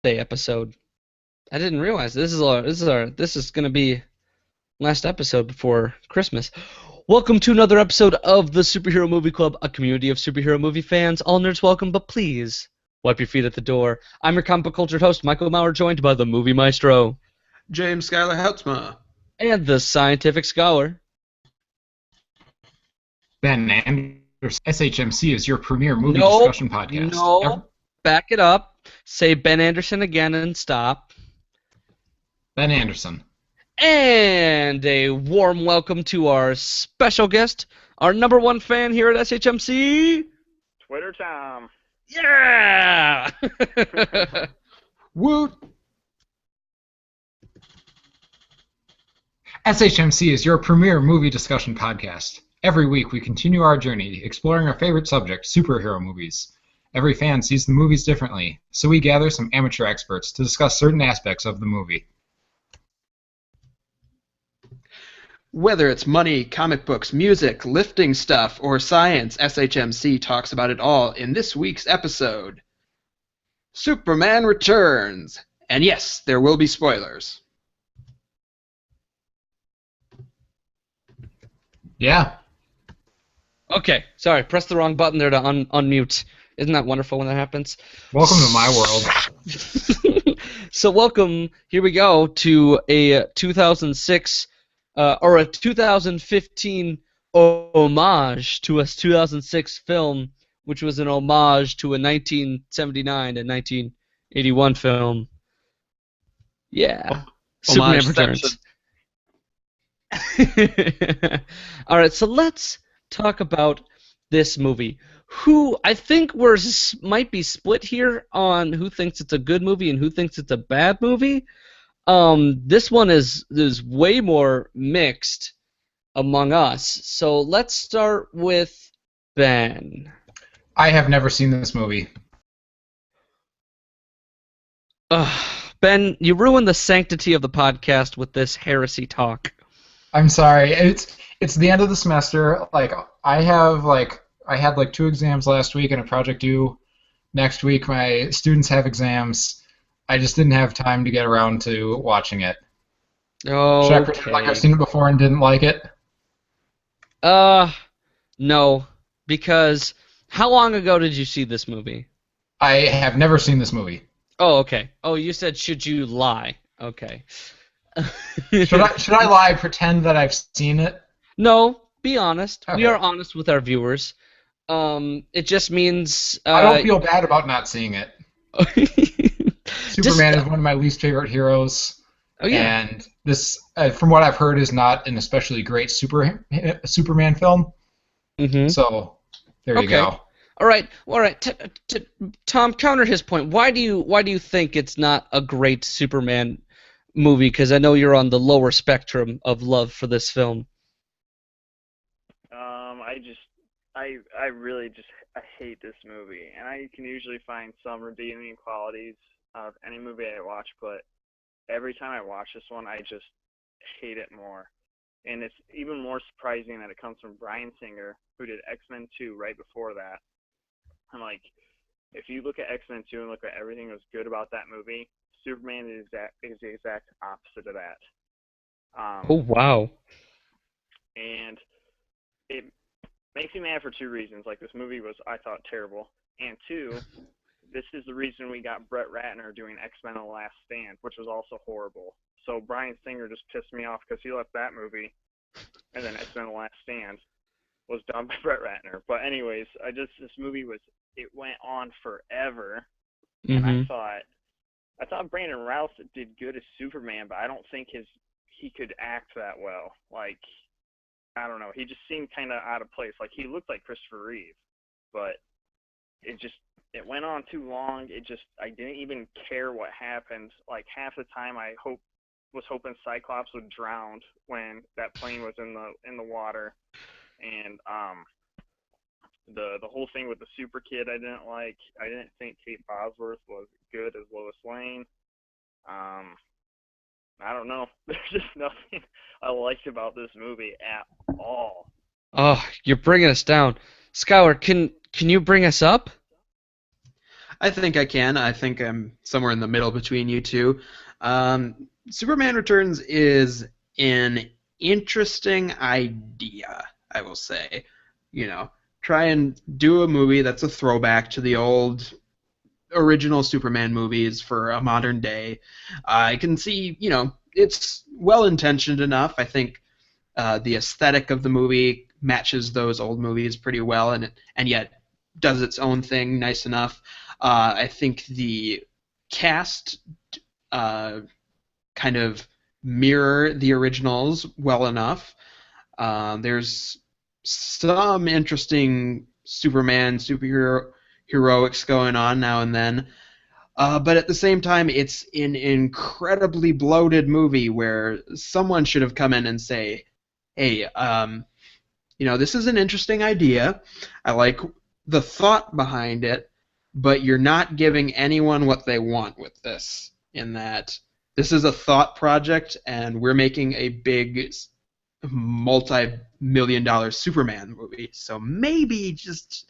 Day episode. I didn't realize this is gonna be last episode before Christmas. Welcome to another episode of the Superhero Movie Club, a community of superhero movie fans. All nerds welcome, but please wipe your feet at the door. I'm your comic book cultured host, Michael Maurer, joined by the movie maestro James Schuyler Houtsma. and the scientific scholar. Ben Anderson. SHMC is your premier movie No, discussion podcast. no, back it up. Say Ben Anderson again and stop. Ben Anderson. And a warm welcome to our special guest, our number one fan here at SHMC. Twitter Tom. Yeah! Woot! SHMC is your premier movie discussion podcast. Every week we continue our journey exploring our favorite subject, superhero movies. Every fan sees the movies differently, so we gather some amateur experts to discuss certain aspects of the movie. Whether it's money, comic books, music, lifting stuff, or science, SHMC talks about it all in this week's episode. Superman Returns. And yes, there will be spoilers. Yeah. Okay, sorry, press the wrong button there to unmute. Isn't that wonderful when that happens? Welcome to my world. So welcome, here we go, to a 2006, or a 2015 homage to a 2006 film, which was an homage to a 1979 and 1981 film. Yeah. Superman Returns. All right, so let's talk about this movie. Who I think might be split here on who thinks it's a good movie and who thinks it's a bad movie. This one is way more mixed among us. So let's start with Ben. I have never seen this movie. Ben, you ruined the sanctity of the podcast with this heresy talk. I'm sorry. It's the end of the semester. I had 2 exams last week and a project due next week. My students have exams. I just didn't have time to get around to watching it. Oh, Should I pretend like I've seen it before and didn't like it? No, because how long ago did you see this movie? I have never seen this movie. Oh, okay. Oh, you said should you lie? Okay. Should I lie? Pretend that I've seen it? No, be honest. Okay. We are honest with our viewers. It just means I don't feel bad about not seeing it. Superman is one of my least favorite heroes. Oh yeah. And this, from what I've heard, is not an especially great Superman film. Mm-hmm. So there you go. All right. Tom, counter his point. Why do you think it's not a great Superman movie? Because I know you're on the lower spectrum of love for this film. I really just hate this movie, and I can usually find some redeeming qualities of any movie I watch, but every time I watch this one, I just hate it more. And it's even more surprising that it comes from Bryan Singer, who did X-Men 2 right before that. And if you look at X-Men 2 and look at everything that was good about that movie, Superman is the exact opposite of that. Oh wow. And it makes me mad for 2 reasons. This movie was, I thought, terrible. And 2, this is the reason we got Brett Ratner doing X-Men The Last Stand, which was also horrible. So Bryan Singer just pissed me off because he left that movie, and then X-Men The Last Stand was done by Brett Ratner. But anyways, this movie it went on forever, and Mm-hmm. I thought Brandon Routh did good as Superman, but I don't think he could act that well. I don't know. He just seemed kind of out of place. He looked like Christopher Reeve, but it went on too long. I didn't even care what happened. Half the time I was hoping Cyclops would drown when that plane was in the water. And the whole thing with the super kid I didn't like. I didn't think Kate Bosworth was good as Lois Lane. I don't know. There's just nothing I liked about this movie at all. Oh, you're bringing us down. Schuyler, can you bring us up? I think I can. I think I'm somewhere in the middle between you two. Superman Returns is an interesting idea, I will say. You know, try and do a movie that's a throwback to the old original Superman movies for a modern day. I can see, it's well intentioned enough. I think the aesthetic of the movie matches those old movies pretty well, and yet does its own thing nice enough. I think the cast kind of mirror the originals well enough. There's some interesting Superman superhero heroics going on now and then. But at the same time, it's an incredibly bloated movie where someone should have come in and say, hey, this is an interesting idea. I like the thought behind it, but you're not giving anyone what they want with this, in that this is a thought project and we're making a big multi-million-dollar Superman movie. So maybe just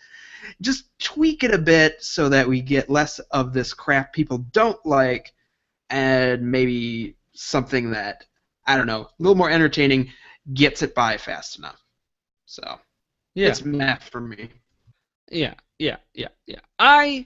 tweak it a bit so that we get less of this crap people don't like, and maybe something that, I don't know, a little more entertaining, gets it by fast enough. So it's math for me. Yeah. I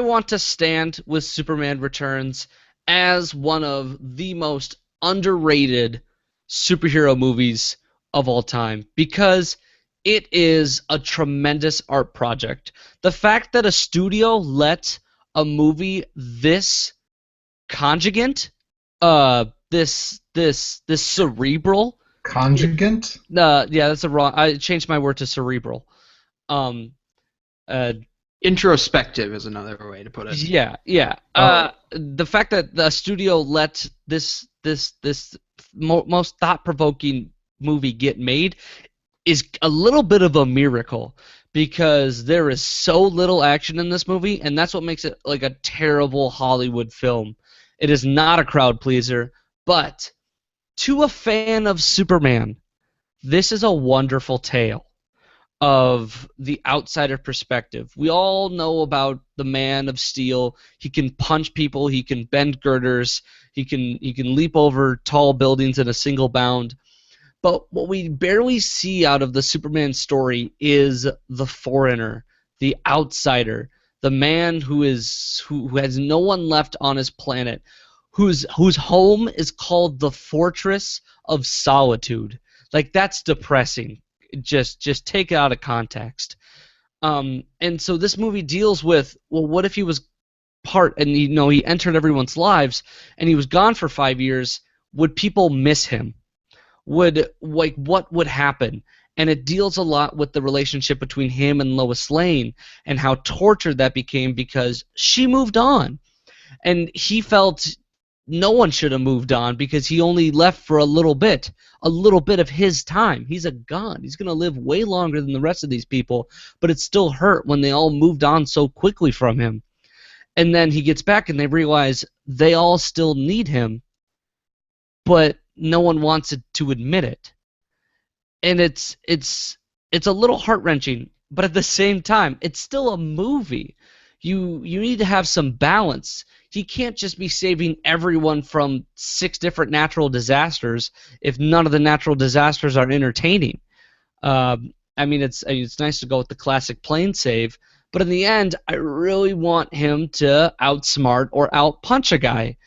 want to stand with Superman Returns as one of the most underrated superhero movies of all time, because it is a tremendous art project. The fact that a studio let a movie this conjugant, this cerebral. Conjugant? Yeah, that's a wrong. I changed my word to cerebral. Introspective is another way to put it. Yeah. The fact that the studio let this most thought-provoking movie get made is a little bit of a miracle, because there is so little action in this movie, and that's what makes it like a terrible Hollywood film. It is not a crowd pleaser, but to a fan of Superman, this is a wonderful tale of the outsider perspective. We all know about the Man of Steel. He can punch people, he can bend girders, he can leap over tall buildings in a single bound. But what we barely see out of the Superman story is the foreigner, the outsider, the man who has no one left on his planet, whose home is called the Fortress of Solitude. Like, that's depressing. Just take it out of context. And so this movie deals with, well, what if he was and he entered everyone's lives and he was gone for 5 years? Would people miss him? What would happen? And it deals a lot with the relationship between him and Lois Lane and how tortured that became because she moved on. And he felt no one should have moved on because he only left for a little bit of his time. He's a god. He's going to live way longer than the rest of these people, but it still hurt when they all moved on so quickly from him. And then he gets back and they realize they all still need him, but no one wants to admit it. And it's a little heart-wrenching, but at the same time, it's still a movie. You need to have some balance. He can't just be saving everyone from 6 different natural disasters if none of the natural disasters are entertaining. It's nice to go with the classic plane save, but in the end, I really want him to outsmart or outpunch a guy.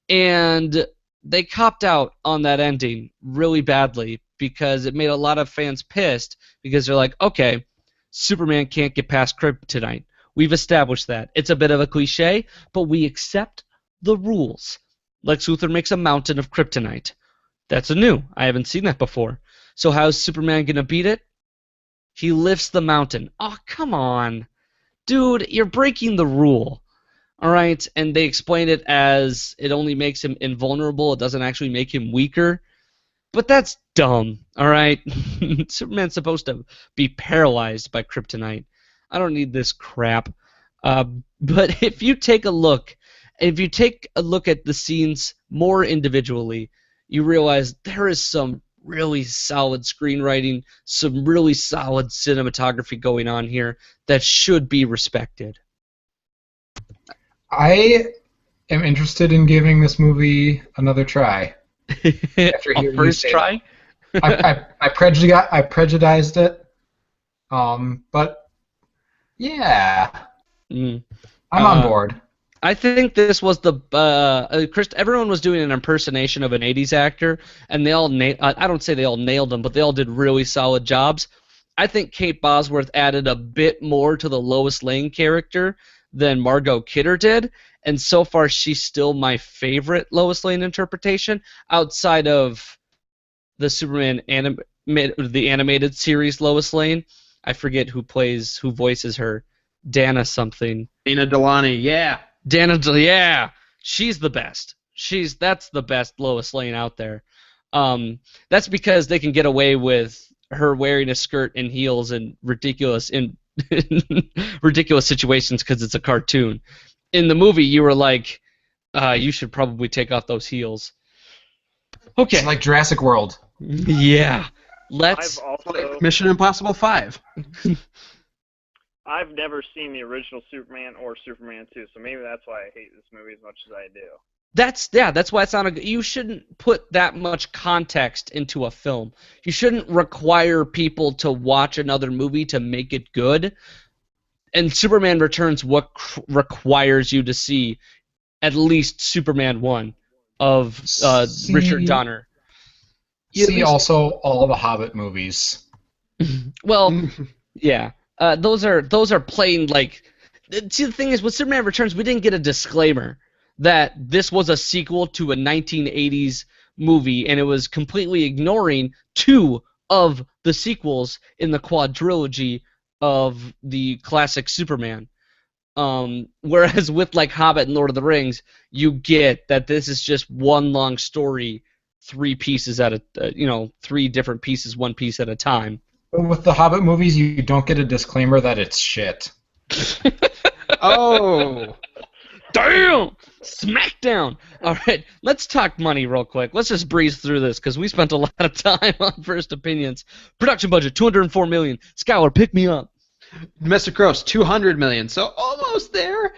And they copped out on that ending really badly because it made a lot of fans pissed because they're like, okay, Superman can't get past kryptonite. We've established that. It's a bit of a cliche, but we accept the rules. Lex Luthor makes a mountain of kryptonite. That's new. I haven't seen that before. So how's Superman going to beat it? He lifts the mountain. Oh, come on. Dude, you're breaking the rule. All right? And they explain it as it only makes him invulnerable. It doesn't actually make him weaker. But that's dumb. All right? Superman's supposed to be paralyzed by kryptonite. I don't need this crap. But if you take a look at the scenes more individually, you realize there is some really solid screenwriting, some really solid cinematography going on here that should be respected. I am interested in giving this movie another try. After A hearing you first say try? I prejudiced it, but yeah, Mm. I'm on board. I think this was the everyone was doing an impersonation of an '80s actor, and they all I don't say they all nailed them, but they all did really solid jobs. I think Kate Bosworth added a bit more to the Lois Lane character than Margot Kidder did, and so far she's still my favorite Lois Lane interpretation outside of the Superman the animated series Lois Lane. I forget who voices her, Dana something. Dana Delany, yeah. Yeah, she's the best. That's the best Lois Lane out there. That's because they can get away with her wearing a skirt and heels in ridiculous ridiculous situations because it's a cartoon. In the movie, you were like, you should probably take off those heels. Okay. It's like Jurassic World. Yeah. Let's. I've also Mission Impossible 5. I've never seen the original Superman or Superman 2, so maybe that's why I hate this movie as much as I do. That's why it's not a. You shouldn't put that much context into a film. You shouldn't require people to watch another movie to make it good. And Superman Returns requires you to see at least Superman 1 of Richard Donner. See also all the Hobbit movies. Well, yeah. Those are plain like. See, the thing is, with Superman Returns, we didn't get a disclaimer that this was a sequel to a 1980s movie, and it was completely ignoring two of the sequels in the quadrilogy of the classic Superman. Whereas with like Hobbit and Lord of the Rings, you get that this is just one long story, three pieces at a three different pieces, one piece at a time. With the Hobbit movies, you don't get a disclaimer that it's shit. Oh, damn! Smackdown! All right, let's talk money real quick. Let's just breeze through this because we spent a lot of time on First Opinions. Production budget $204 million. Skylar, pick me up. domestic gross $200 million, so almost there.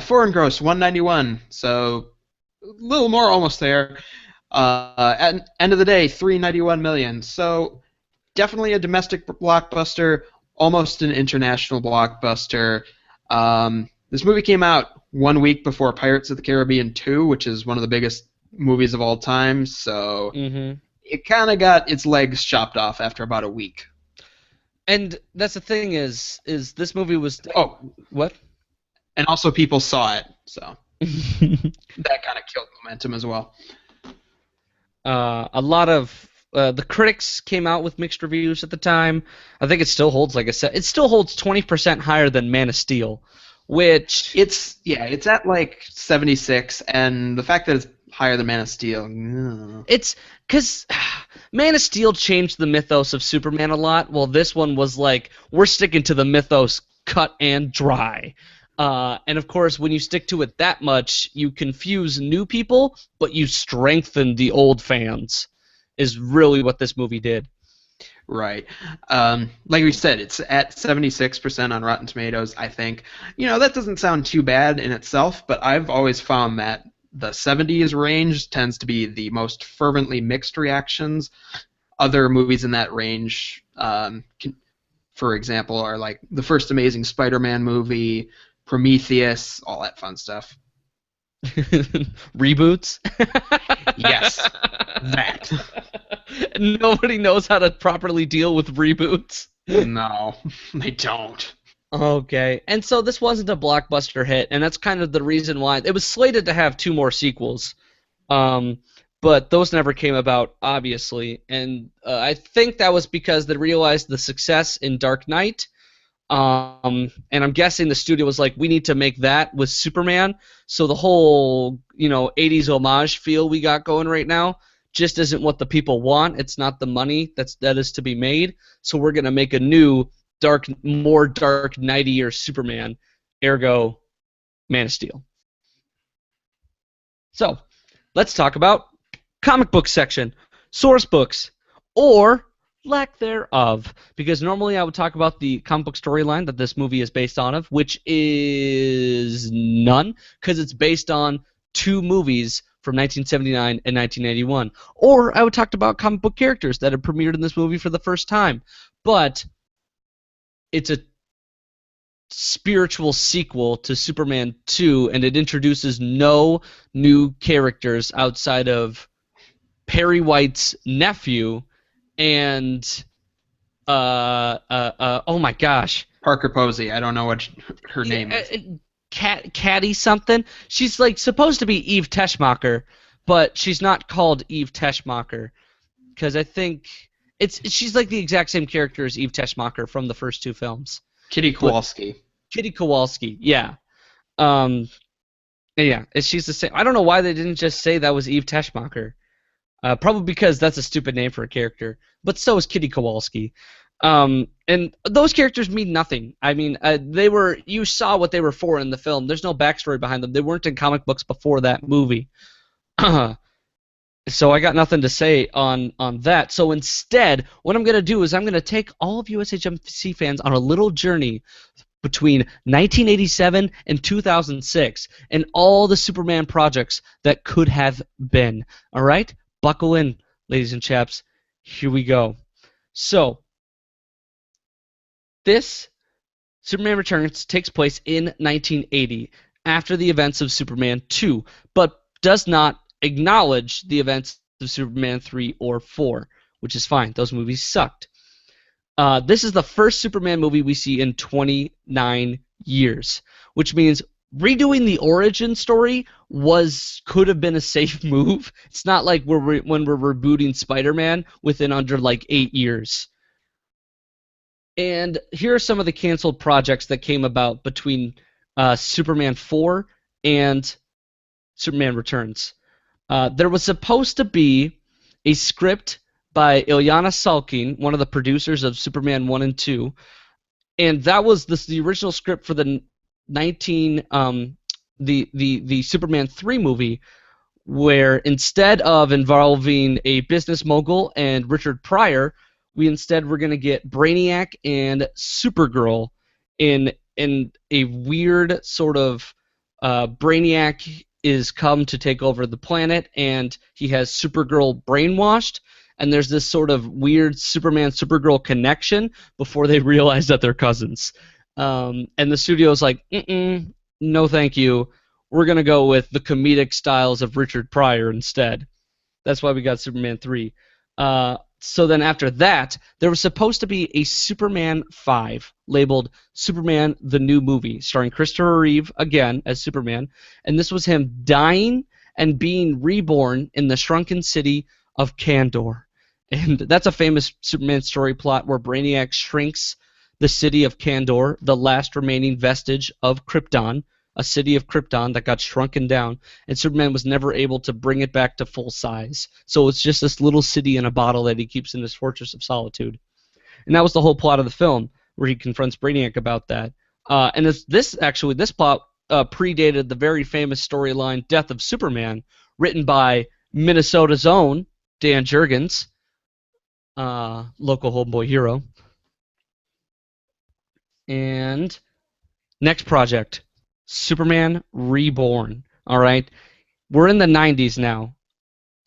Foreign gross $191, so a little more, almost there. At end of the day, $391 million, so definitely a domestic blockbuster, almost an international blockbuster. This movie came out 1 week before Pirates of the Caribbean 2, which is one of the biggest movies of all time, so it kind of got its legs chopped off after about a week. And that's the thing is this movie was... Oh. What? And also people saw it, so that kind of killed momentum as well. A lot of... the critics came out with mixed reviews at the time. I think it still holds, like I said, it still holds 20% higher than Man of Steel, which... It's at like 76, and the fact that it's higher than Man of Steel... It's because Man of Steel changed the mythos of Superman a lot, while this one was like, we're sticking to the mythos cut and dry. And of course, when you stick to it that much, you confuse new people, but you strengthen the old fans, is really what this movie did. Right. Like we said, it's at 76% on Rotten Tomatoes, I think. That doesn't sound too bad in itself, but I've always found that the 70s range tends to be the most fervently mixed reactions. Other movies in that range, for example, are like the first Amazing Spider-Man movie, Prometheus, all that fun stuff. Reboots? Yes, that. Nobody knows how to properly deal with reboots. No, they don't. Okay, and so this wasn't a blockbuster hit, and that's kind of the reason why. It was slated to have 2 more sequels, but those never came about, obviously, and I think that was because they realized the success in Dark Knight, and I'm guessing the studio was like, we need to make that with Superman, so the whole 80s homage feel we got going right now just isn't what the people want. It's not the money that is to be made, so we're going to make a new more Dark Knightier Superman, ergo Man of Steel. So, let's talk about comic book section, source books, or lack thereof, because normally I would talk about the comic book storyline that this movie is based on of, which is none, because it's based on two movies from 1979 and 1981. Or I would talk about comic book characters that have premiered in this movie for the first time. But it's a spiritual sequel to Superman 2, and it introduces no new characters outside of Perry White's nephew and oh my gosh, Parker Posey. I don't know what her name is. Caddy something. She's like supposed to be Eve Teschmacher, but she's not called Eve Teschmacher because I think she's like the exact same character as Eve Teschmacher from the first two films. Kitty Kowalski. Kitty Kowalski, yeah. Yeah, she's the same. I don't know why they didn't just say that was Eve Teschmacher. Probably because that's a stupid name for a character. But so is Kitty Kowalski. And those characters mean nothing. I mean, you saw what they were for in the film. There's no backstory behind them. They weren't in comic books before that movie. So I got nothing to say on that. So instead, what I'm going to do is I'm going to take all of USHMC fans on a little journey between 1987 and 2006 and all the Superman projects that could have been. All right? Buckle in, ladies and chaps. Here we go. So, this Superman Returns takes place in 1980 after the events of Superman 2, but does not acknowledge the events of Superman 3 or 4, which is fine. Those movies sucked. This is the first Superman movie we see in 29 years, which means redoing the origin story could have been a safe move. It's not like when we're rebooting Spider-Man within under like 8 years. And here are some of the canceled projects that came about between Superman 4 and Superman Returns. There was supposed to be a script by Ilyana Salkind, one of the producers of Superman 1 and 2, and that was the original script for the the Superman 3 movie, where instead of involving a business mogul and Richard Pryor, we instead were going to get Brainiac and Supergirl in a weird sort of Brainiac is come to take over the planet, and he has Supergirl brainwashed, and there's this sort of weird Superman-Supergirl connection before they realize that they're cousins. And the studio's like, no thank you. We're going to go with the comedic styles of Richard Pryor instead. That's why we got Superman 3. So then after that, there was supposed to be a Superman 5 labeled Superman the New Movie, starring Christopher Reeve again as Superman, and this was him dying and being reborn in the shrunken city of Kandor. And that's a famous Superman story plot where Brainiac shrinks the city of Kandor, the last remaining vestige of Krypton, a city of Krypton that got shrunken down, and Superman was never able to bring it back to full size. So it's just this little city in a bottle that he keeps in his Fortress of Solitude. And that was the whole plot of the film, where he confronts Brainiac about that. And this plot predated the very famous storyline Death of Superman, written by Minnesota's own Dan Jurgens, local homeboy hero. And next project, Superman Reborn. All right, we're in the 90s now,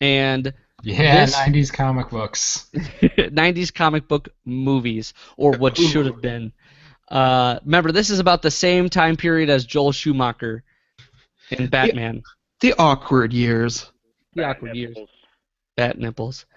and yeah, 90s comic books, 90s comic book movies, or what should have been. Remember, this is about the same time period as Joel Schumacher in Batman. The awkward years. The awkward years. Bat nipples.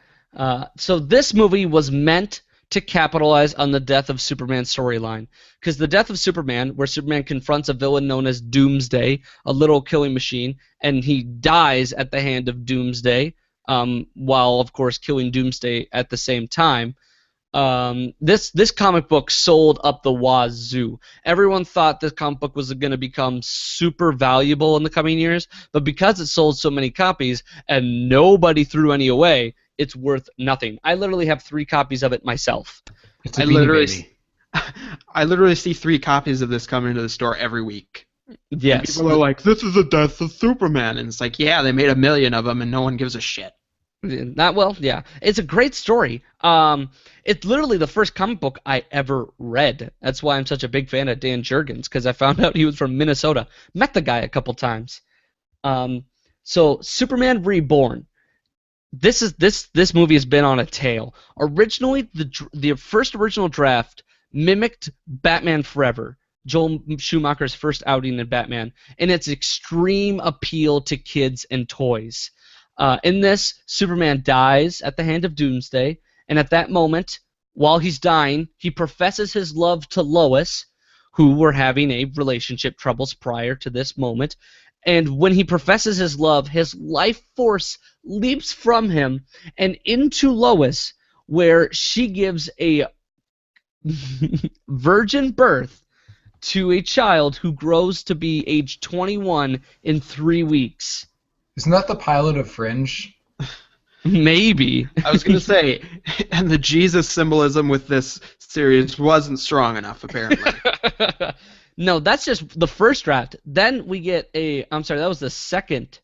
So this movie was meant to capitalize on the Death of Superman storyline. Because the Death of Superman, where Superman confronts a villain known as Doomsday, a literal killing machine, and he dies at the hand of Doomsday, while, of course, killing Doomsday at the same time. This comic book sold up the wazoo. Everyone thought this comic book was going to become super valuable in the coming years, but because it sold so many copies and nobody threw any away, it's worth nothing. I literally have 3 copies of it myself. It's a baby. I literally see 3 copies of this coming into the store every week. Yes. And people are like, this is the Death of Superman. And it's like, yeah, they made 1 million of them and no one gives a shit. Not well, yeah. It's a great story. It's literally the first comic book I ever read. That's why I'm such a big fan of Dan Jurgens, because I found out he was from Minnesota. Met the guy a couple times. So Superman Reborn. This movie has been on a tear. Originally, the first original draft mimicked Batman Forever, Joel Schumacher's first outing in Batman, and its extreme appeal to kids and toys. In this, Superman dies at the hand of Doomsday, and at that moment, while he's dying, he professes his love to Lois, who were having a relationship troubles prior to this moment. And when he professes his love, his life force leaps from him and into Lois, where she gives a virgin birth to a child who grows to be age 21 in 3 weeks. Isn't that the pilot of Fringe? Maybe. I was going to say, and the Jesus symbolism with this series wasn't strong enough, apparently. No, that's just the first draft. Then we get I'm sorry, that was the second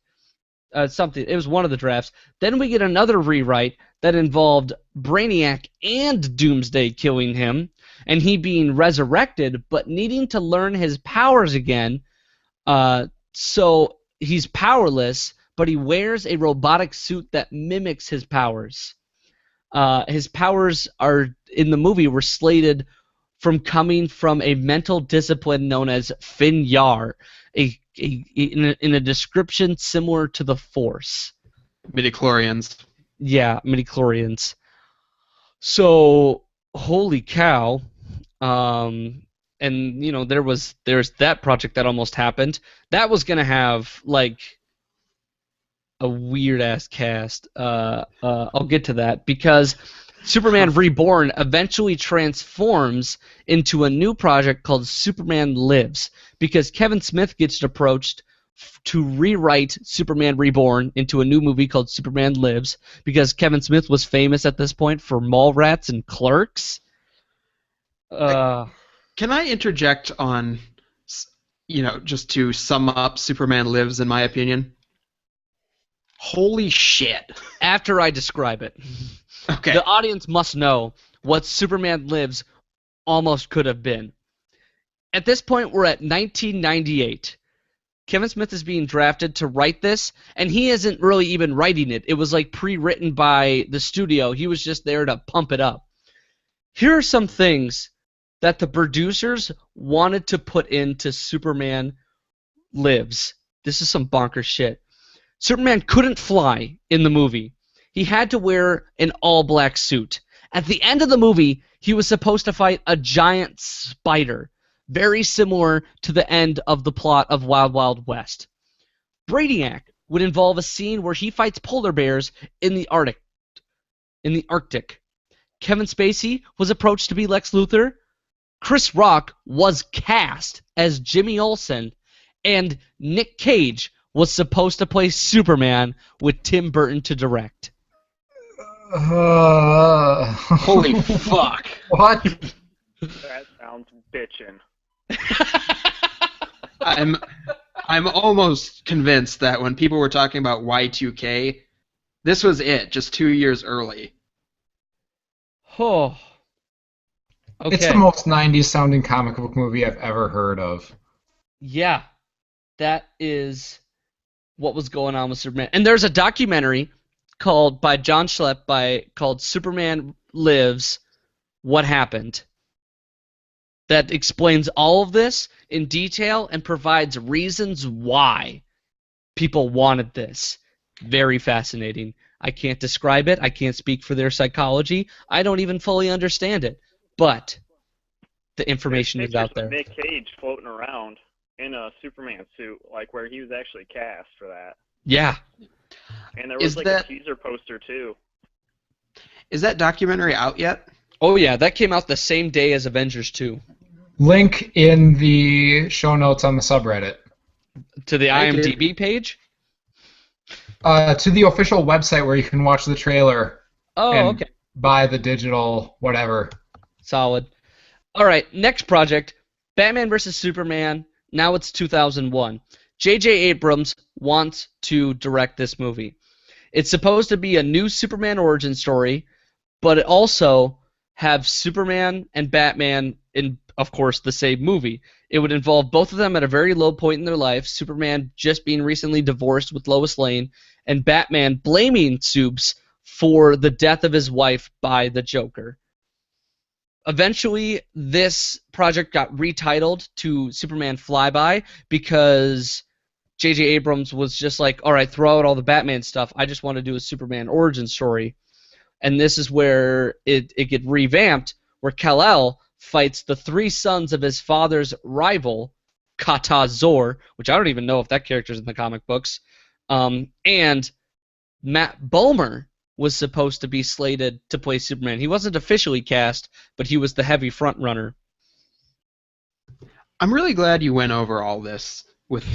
something. It was one of the drafts. Then we get another rewrite that involved Brainiac and Doomsday killing him, and he being resurrected, but needing to learn his powers again. So he's powerless, but he wears a robotic suit that mimics his powers. His powers in the movie were slated from coming from a mental discipline known as Fin-Yar, in a description similar to the Force. Midichlorians. Yeah, midichlorians. So, holy cow. And, there's that project that almost happened. That was going to have, a weird-ass cast. I'll get to that, because Superman Reborn eventually transforms into a new project called Superman Lives, because Kevin Smith gets approached to rewrite Superman Reborn into a new movie called Superman Lives, because Kevin Smith was famous at this point for Mallrats and Clerks. Can I interject on, just to sum up Superman Lives, in my opinion? Holy shit. After I describe it. Okay. The audience must know what Superman Lives almost could have been. At this point, we're at 1998. Kevin Smith is being drafted to write this, and he isn't really even writing it. It was pre-written by the studio. He was just there to pump it up. Here are some things that the producers wanted to put into Superman Lives. This is some bonkers shit. Superman couldn't fly in the movie. He had to wear an all-black suit. At the end of the movie, he was supposed to fight a giant spider, very similar to the end of the plot of Wild Wild West. Brainiac would involve a scene where he fights polar bears in the Arctic. Kevin Spacey was approached to be Lex Luthor. Chris Rock was cast as Jimmy Olsen, and Nick Cage was supposed to play Superman with Tim Burton to direct. Holy fuck. What? That sounds bitchin'. I'm almost convinced that when people were talking about Y2K, this was it, just 2 years early. Oh. Okay. It's the most 90s sounding comic book movie I've ever heard of. Yeah. That is what was going on with Superman. And there's a documentary by John Schlepp called Superman Lives, What Happened, that explains all of this in detail and provides reasons why people wanted this. Very fascinating. I can't describe it. I can't speak for their psychology. I don't even fully understand it. But the information is out there. Nick Cage floating around in a Superman suit, where he was actually cast for that. Yeah. And there was a teaser poster too. Is that documentary out yet? Oh yeah, that came out the same day as Avengers 2. Link in the show notes on the subreddit. To the IMDb page? To the official website where you can watch the trailer. Oh, and okay. buy the digital whatever. Solid. All right, next project, Batman vs. Superman. Now it's 2001. J.J. Abrams wants to direct this movie. It's supposed to be a new Superman origin story, but it also have Superman and Batman in, of course, the same movie. It would involve both of them at a very low point in their life, Superman just being recently divorced with Lois Lane, and Batman blaming Supes for the death of his wife by the Joker. Eventually, this project got retitled to Superman Flyby because J.J. Abrams was just like, all right, throw out all the Batman stuff. I just want to do a Superman origin story. And this is where it get revamped, where Kal-El fights the three sons of his father's rival, Kata Zor, which I don't even know if that character's in the comic books. And Matt Bomer was supposed to be slated to play Superman. He wasn't officially cast, but he was the heavy front runner. I'm really glad you went over all this with,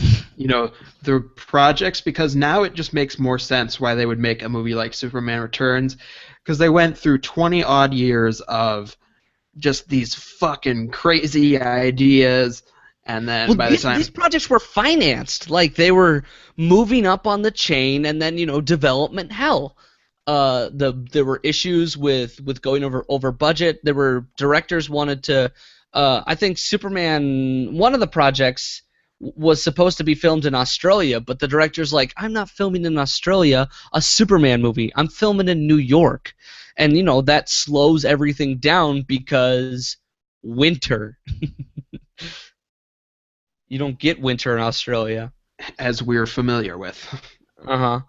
the projects, because now it just makes more sense why they would make a movie like Superman Returns, because they went through 20-odd years of just these fucking crazy ideas, and then by the time these projects were financed, like they were moving up on the chain, and then development hell. There were issues with going over budget. There were directors wanted to. I think Superman, one of the projects was supposed to be filmed in Australia, but the director's like, I'm not filming in Australia a Superman movie. I'm filming in New York. And, that slows everything down because winter. You don't get winter in Australia. As we're familiar with. Uh-huh.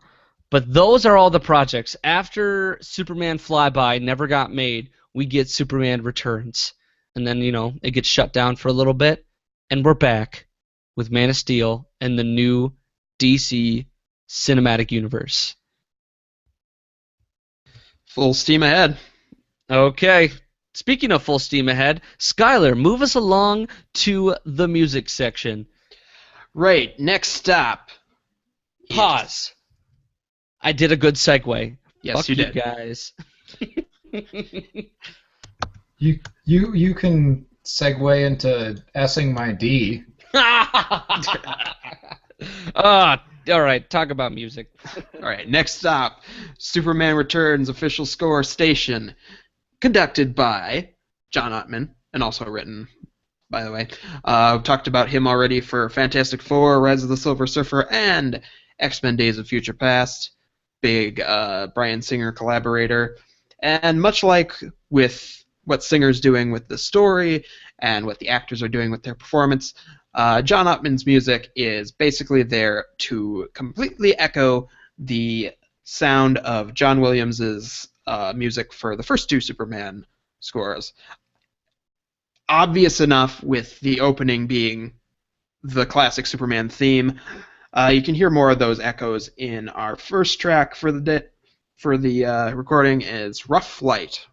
But those are all the projects. After Superman Flyby never got made, we get Superman Returns. And then, it gets shut down for a little bit, and we're back with Man of Steel and the new DC Cinematic Universe. Full steam ahead. Okay. Speaking of full steam ahead, Skylar, move us along to the music section. Right. Next stop. Pause. I did a good segue. Yes, Fuck you did. Guys. You can segue into S-ing my D. All right, talk about music. All right, next stop, Superman Returns official score station, conducted by John Ottman, and also written, by the way. I've talked about him already for Fantastic Four, Rise of the Silver Surfer, and X-Men Days of Future Past. Big Bryan Singer collaborator. And much like with what Singer's doing with the story and what the actors are doing with their performance, John Ottman's music is basically there to completely echo the sound of John Williams's music for the first two Superman scores. Obvious enough with the opening being the classic Superman theme. You can hear more of those echoes in our first track for the recording is Rough Flight.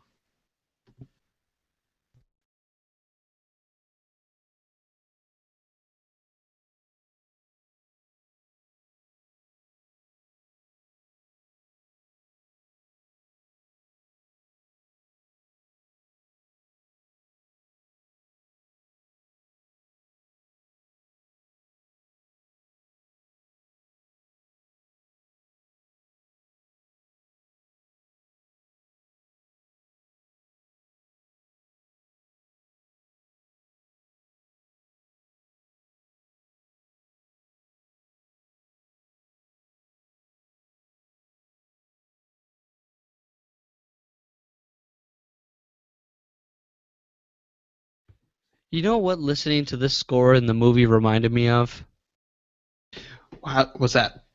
You know what listening to this score in the movie reminded me of? What's that?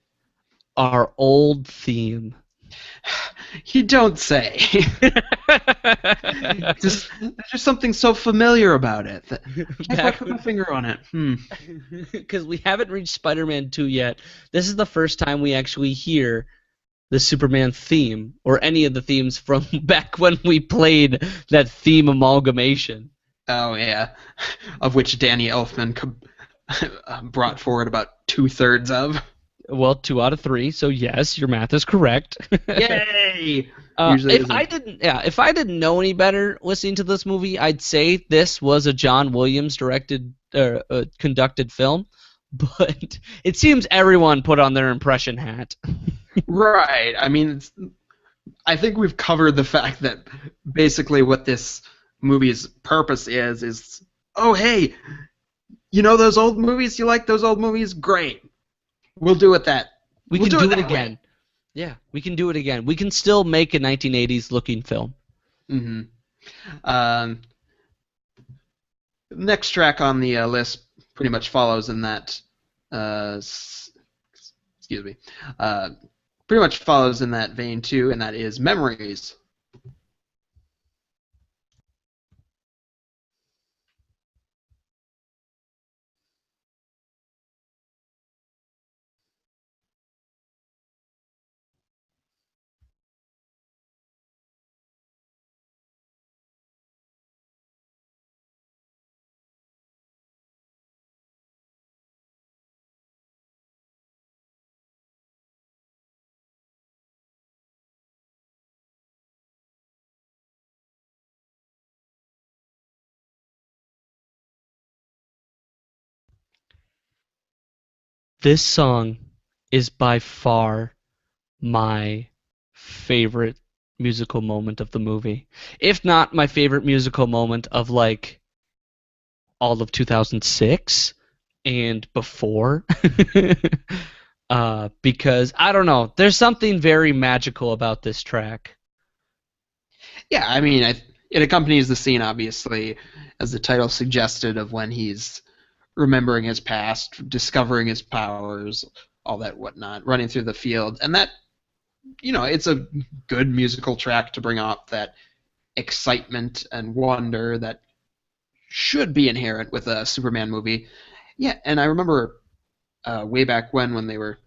Our old theme. You don't say. There's just something so familiar about it. I can't put my finger on it. Because we haven't reached Spider-Man 2 yet. This is the first time we actually hear the Superman theme, or any of the themes from back when we played that theme amalgamation. Oh, yeah. Of which Danny Elfman brought forward about 2/3 of. Well, 2 out of 3, so yes, your math is correct. Yay! If I didn't know any better listening to this movie, I'd say this was a John Williams conducted film, but it seems everyone put on their impression hat. Right. I mean, I think we've covered the fact that basically what this movie's purpose is, oh, hey, you know those old movies? You like those old movies? Great. We'll do it that. We We'll can do do it that way. again. Yeah, we can do it again. We can still make a 1980s looking film. Mm-hmm. Next track on the list pretty much follows in that. Excuse me. Pretty much follows in that vein too, and that is Memories. This song is by far my favorite musical moment of the movie. If not my favorite musical moment of like all of 2006 and before. Because I don't know, there's something very magical about this track. Yeah, I mean, it accompanies the scene, obviously, as the title suggested, of when he's remembering his past, discovering his powers, all that whatnot, running through the field. And that, it's a good musical track to bring up that excitement and wonder that should be inherent with a Superman movie. Yeah, and I remember way back when they were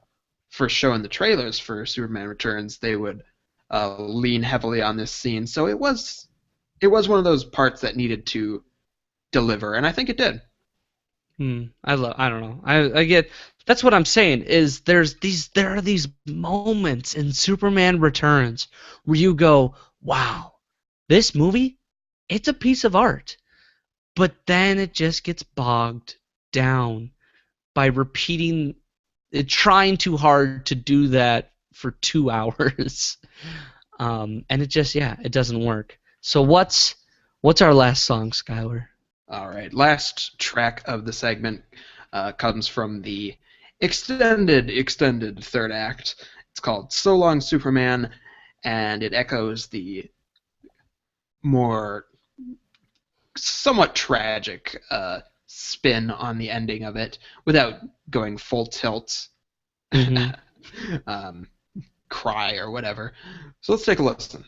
first showing the trailers for Superman Returns, they would lean heavily on this scene. So it was one of those parts that needed to deliver, and I think it did. I don't know. I get that's what I'm saying is there are these moments in Superman Returns where you go, wow, this movie, it's a piece of art. But then it just gets bogged down by repeating trying too hard to do that for 2 hours. And it doesn't work. So what's our last song, Skylar? All right, last track of the segment comes from the extended third act. It's called So Long Superman, and it echoes the more somewhat tragic spin on the ending of it without going full tilt, cry or whatever. So let's take a listen.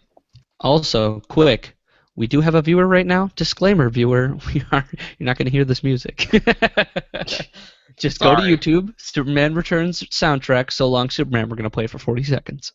Also, quick, we do have a viewer right now. Disclaimer, viewer, you're not going to hear this music. Just go to YouTube, Superman Returns soundtrack, So Long Superman. We're going to play it for 40 seconds.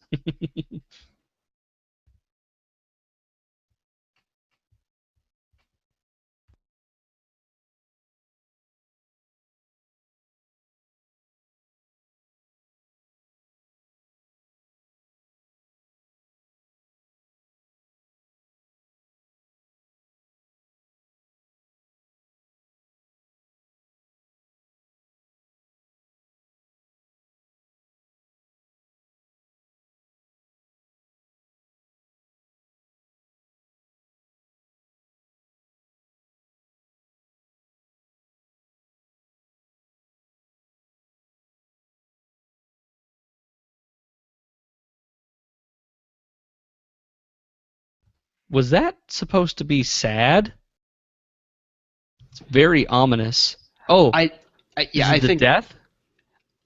Was that supposed to be sad? It's very ominous. Oh, I think death.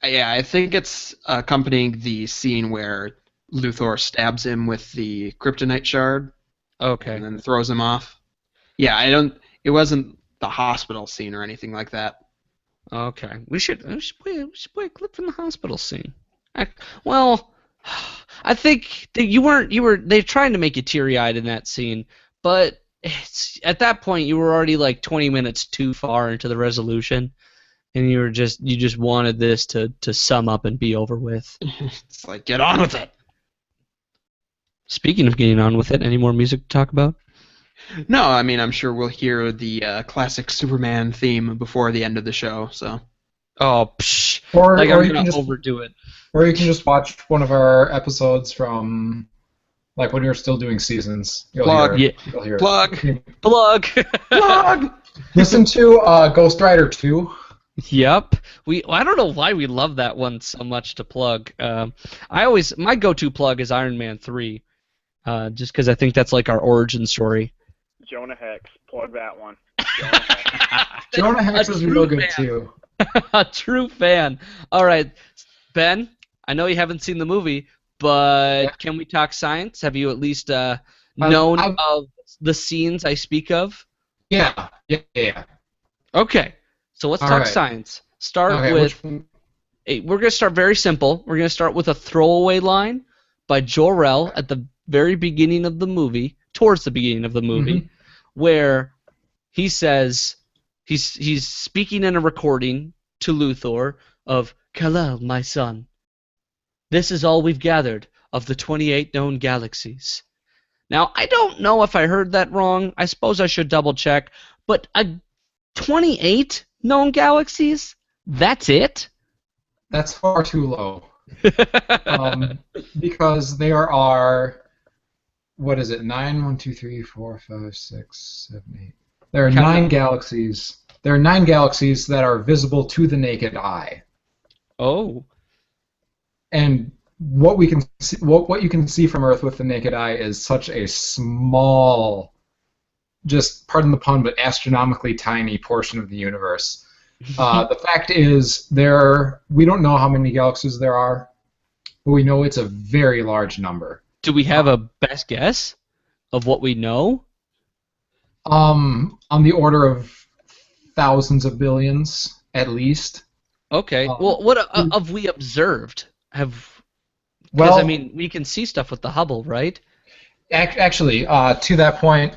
Yeah, I think it's accompanying the scene where Luthor stabs him with the kryptonite shard. Okay. And then throws him off. Yeah, it wasn't the hospital scene or anything like that. Okay. We should play a clip from the hospital scene. I think that they're trying to make you teary-eyed in that scene, but at that point you were already like 20 minutes too far into the resolution, and you just wanted this to sum up and be over with. It's like, get on with it. Speaking of getting on with it, any more music to talk about? No, I mean, I'm sure we'll hear the classic Superman theme before the end of the show, so. Oh, psh. Or Like or I'm you can gonna just overdo it. or you can just watch one of our episodes from like when we were still doing seasons. Plug. Yeah. You'll hear Plug. it. Plug. Plug. Listen to Ghost Rider 2. Yep. I don't know why we love that one so much to plug. My go-to plug is Iron Man 3, just because I think that's like our origin story. Jonah Hex, plug that one. Jonah Hex. Jonah Hex A is true real good fan. too. A true fan. All right, Ben. I know you haven't seen the movie, but Yeah. can we talk science? Have you at least known I've- of the scenes I speak of? Yeah. Okay. So let's All talk right. science. Start Okay, with. which one? We're going to start very simple. We're going to start with a throwaway line by Jor-El at the very beginning of the movie, towards the beginning of the movie, where he says he's speaking in a recording to Luthor of Kal-El, my son. This is all we've gathered of the 28 known galaxies. Now, I don't know if I heard that wrong. I suppose I should double check. But 28 known galaxies? That's it? That's far too low. Because there are, what is it, 9, 1, 2, 3, 4, 5, 6, 7, 8. There are Count 9 them. galaxies. There are 9 galaxies that are visible to the naked eye. Oh. And what we can see, what you can see from Earth with the naked eye is such a small, just pardon the pun, but astronomically tiny portion of the universe. The fact is, we don't know how many galaxies there are, but we know it's a very large number. Do we have a best guess of what we know? On the order of thousands of billions, at least. Okay. Well, what have we observed? Because Well, I mean, we can see stuff with the Hubble, right? Actually, to that point,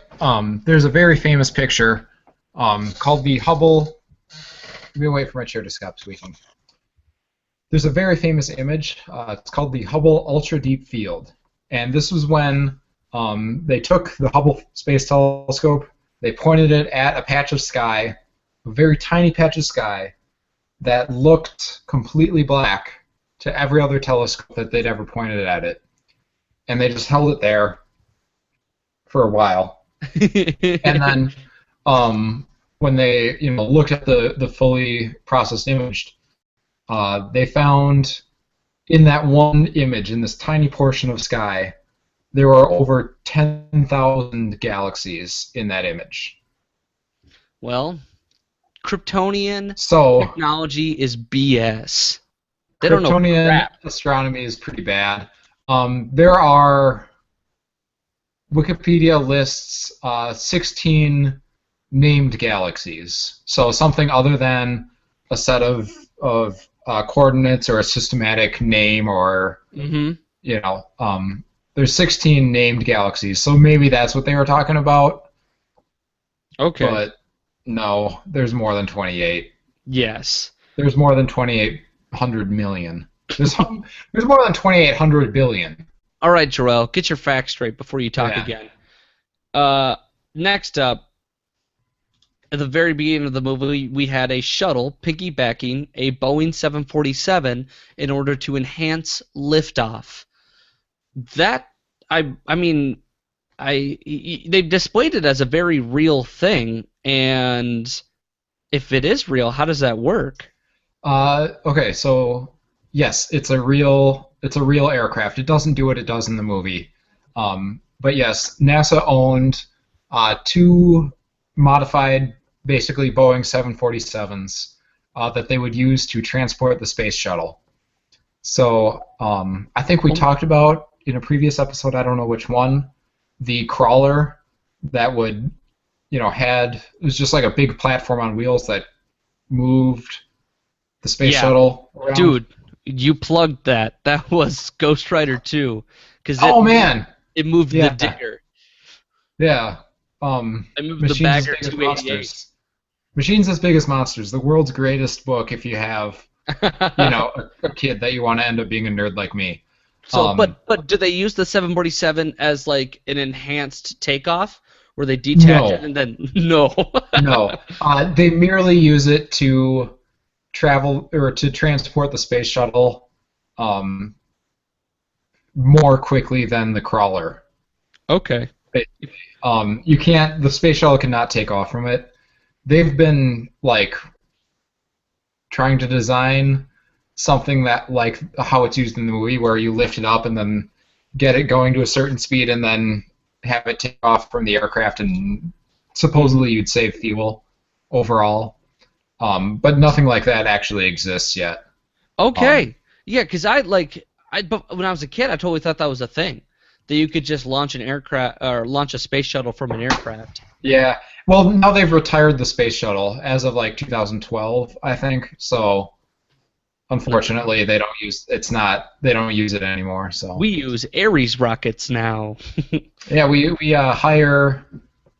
there's a very famous picture called the Hubble. Let me wait for my chair to stop squeaking. There's a very famous image. It's called the Hubble Ultra Deep Field, and this was when they took the Hubble Space Telescope. They pointed it at a patch of sky, a very tiny patch of sky, that looked completely black to every other telescope that they'd ever pointed at it, and they just held it there for a while. And then when they looked at the fully processed image, they found in that one image, in this tiny portion of sky, there were over 10,000 galaxies in that image. Well, Kryptonian So technology is BS. They don't know Kryptonian crap. astronomy is pretty bad. There are Wikipedia lists 16 named galaxies. So something other than a set of coordinates or a systematic name, or Mm-hmm. there's 16 named galaxies. So maybe that's what they were talking about. Okay. But no, there's more than 28. Yes. There's more than 2,800 million. There's more than 2,800 billion. All right, Joel, get your facts straight before you talk Yeah. again. Next up, at the very beginning of the movie, we had a shuttle piggybacking a Boeing 747 in order to enhance liftoff. That they displayed it as a very real thing, and if it is real, how does that work? Okay, so yes, it's a real aircraft. It doesn't do what it does in the movie. But yes, NASA owned 2 modified, basically Boeing 747s that they would use to transport the space shuttle. So I think we talked about in a previous episode, I don't know which one, the crawler that would, it was just like a big platform on wheels that moved the space Yeah. shuttle around. Dude, you plugged that. That was Ghost Rider 2. Oh man, It moved Yeah. the digger. yeah. It moved the Machines bagger as big as 288. monsters. Machines as Big as Monsters, the world's greatest book if you have, a kid that you want to end up being a nerd like me. So, but do they use the 747 as like an enhanced takeoff, where they detach No. it and then no? No, they merely use it to travel or to transport the space shuttle more quickly than the crawler. Okay. You can't. The space shuttle cannot take off from it. They've been like trying to design something that like how it's used in the movie, where you lift it up and then get it going to a certain speed and then have it take off from the aircraft, and supposedly you'd save fuel overall. But nothing like that actually exists yet. Okay. Yeah, because but when I was a kid, I totally thought that was a thing, that you could just launch an aircraft or launch a space shuttle from an aircraft. Yeah. Well, now they've retired the space shuttle as of like 2012, I think. So, unfortunately, they don't use it anymore. So We use Ares rockets now. yeah, we hire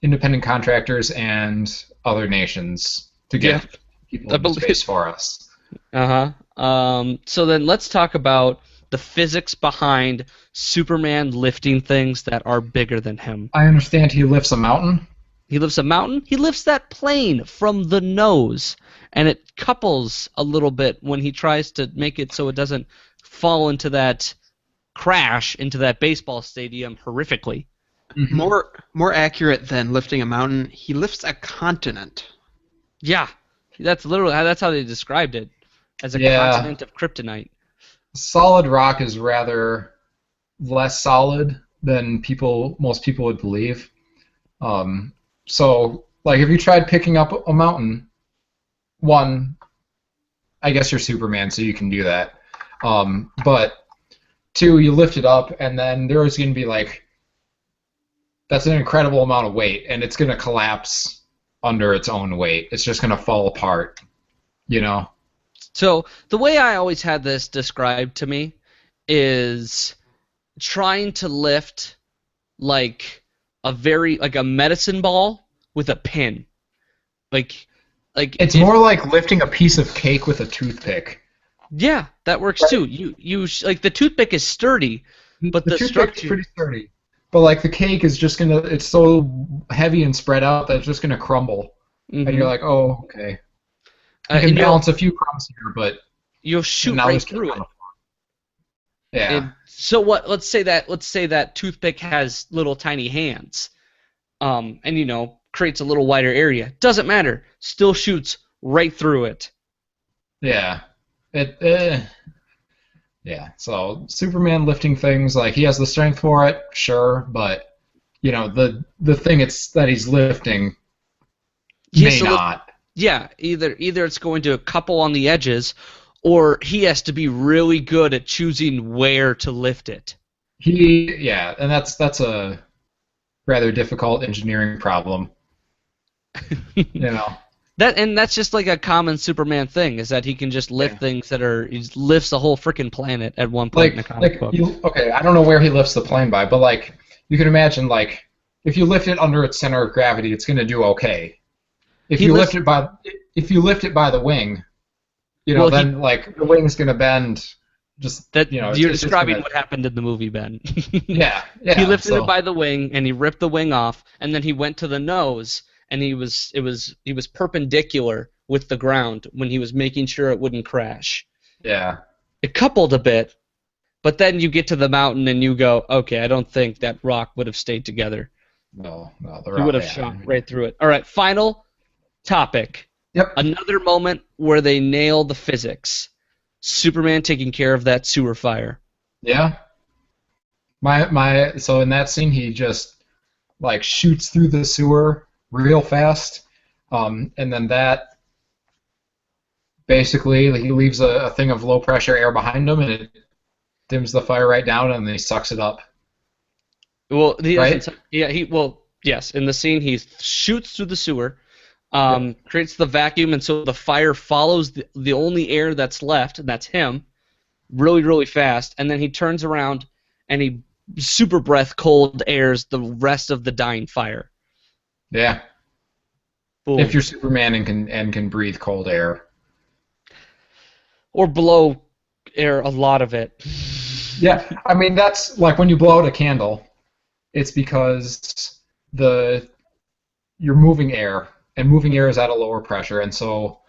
independent contractors and other nations to get people into space for us. So then let's talk about the physics behind Superman lifting things that are bigger than him. I understand he lifts a mountain. He lifts a mountain. He lifts that plane from the nose, and it couples a little bit when he tries to make it so it doesn't fall into that crash into that baseball stadium horrifically. Mm-hmm. More accurate than lifting a mountain, he lifts a continent. Yeah, that's how they described it, as a continent of kryptonite. Solid rock is rather less solid than most people would believe. So, like, if you tried picking up a mountain, one, I guess you're Superman, so you can do that. But two, you lift it up, and then there's going to be like, that's an incredible amount of weight, and it's going to collapse under its own weight. It's just going to fall apart, you know? So the way I always had this described to me is trying to lift like a medicine ball with a pin. Like it's more like lifting a piece of cake with a toothpick. Yeah, that works too. You like the toothpick is sturdy, but the toothpick is pretty sturdy. But like the cake is just it's so heavy and spread out that it's just gonna crumble, and you're like, oh, okay. You can balance a few crumbs here, but you'll shoot right through it. Yeah. So what? Let's say that toothpick has little tiny hands, and creates a little wider area. Doesn't matter. Still shoots right through it. Yeah. Yeah. So Superman lifting things, like, he has the strength for it, sure, but the thing that he's lifting may not. Yeah, either it's going to couple on the edges, or he has to be really good at choosing where to lift it. And that's a rather difficult engineering problem. That's just like a common Superman thing, is that he can just lift things he lifts the whole freaking planet at one point in a comic book. I don't know where he lifts the plane by, but like you can imagine, like, if you lift it under its center of gravity, it's going to do okay. If you lift it by the wing, then like the wing's gonna bend. You're describing what happened in the movie, Ben. Yeah. He lifted it by the wing, and he ripped the wing off, and then he went to the nose, and he was perpendicular with the ground when he was making sure it wouldn't crash. Yeah. It coupled a bit, but then you get to the mountain and you go, okay, I don't think that rock would have stayed together. No, he would have shot right through it. All right, final topic. Yep. Another moment where they nail the physics. Superman taking care of that sewer fire. Yeah. So in that scene, he just like shoots through the sewer real fast, and then that basically he leaves a thing of low pressure air behind him, and it dims the fire right down, and then he sucks it up. Well, yes. In the scene, he shoots through the sewer. Creates the vacuum, and so the fire follows the only air that's left, and that's him, really, really fast, and then he turns around and he super breath cold airs the rest of the dying fire. Yeah. Boom. If you're Superman and can breathe cold air. Or blow air, a lot of it. Yeah, I mean, that's like when you blow out a candle, it's because you're moving air. And moving air is at a lower pressure, and so